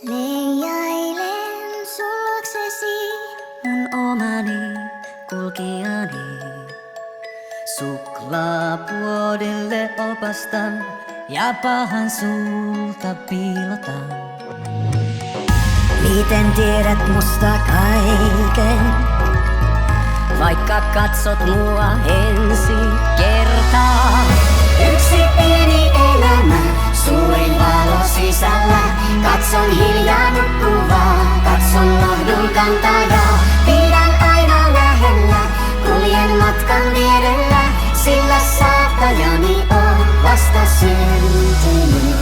Leijailen sun luoksesi, mun omani kulkijani. Suklaapuodille opastan ja pahan sulta piilotan. Miten tiedät musta kaiken, vaikka katsot mua ensi kertaa? Yksi pieni elämä, suurin valo sisällä. Katson hiljaa nukkuvaa, katson lohdun kantajaa. Pidän aina lähellä, kuljen matkan vierellä, sillä saattajani on vasta syntynyt.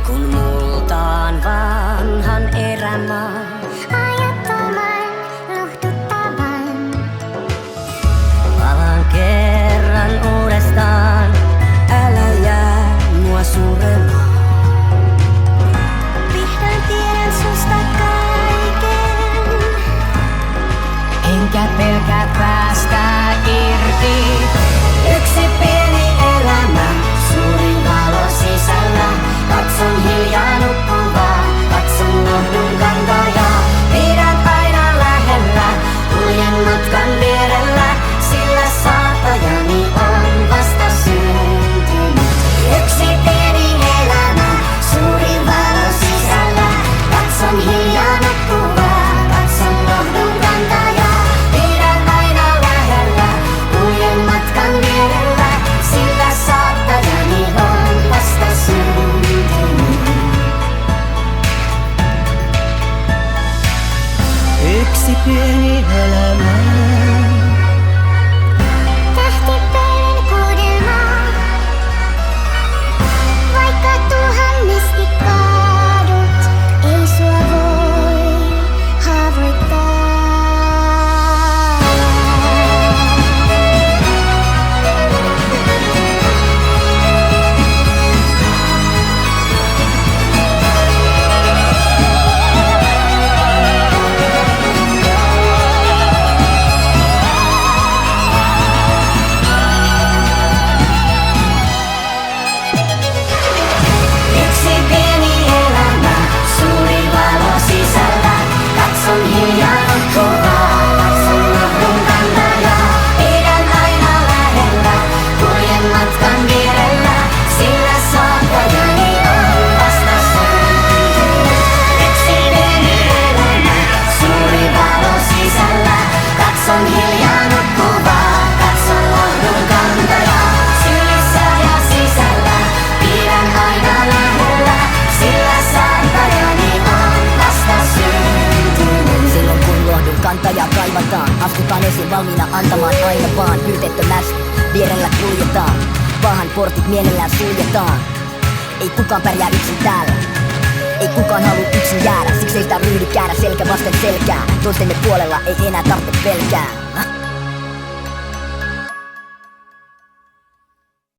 Kun multaan vanhan erämaan, ajattoman, lohduttavan, palaan kerran uudestaan, älä jää mua suremaan. Vihdoin tiedän susta kaiken, enkä pelkää päästä irti. Yksi pieni elämä, suurin valo sisällä. Katson hiljaa nukkuvaa, katson lohdun kantajaa. Pidän aina lähellä, kuljen matkan vierellä, sillä saattajani on vasta syntynyt. Yksi pieni elämä, suuri valo sisällä. Katson hiljaa nukkuvaa, katson lohdun kantajaa. Pidän aina lähellä, kuljen matkan vierellä, sillä saattajani on vasta syntynyt. Yksi pieni elämä. Tähtipöllyn kuudelmaa, vaikka tuhannesti kaadut, ei sua voi haavoittaa. Yksi pieni elämä, suuri valo sisällä. Katson hiljaa nukkuvaa, katson lohdun kantajaa. Pidän aina lähellä, kuljen matkan vierellä, sillä saattajani on vasta syntynyt. Yksi pieni elämä, suuri valo sisällä. Katson hiljaa nukkuvaa, katson lohdun kantajaa. Sylissä ja sisällä, pidän aina lähellä, sillä saattajani on vasta syntynyt. Silloin kun lohdun kantajaa kaivataan, astutaan esiin valmiina antamaan aina vaan pyyteettömästi. Vierellä kuljetaan, pahan portit mielellään suljetaan. Ei kukaan pärjää yksin täällä, ei kukaan halua yksin jäädä. Siksi ei sitä ryhdy käydä selkä vasten selkää. Toistemme puolella ei enää tarvitse pelkää.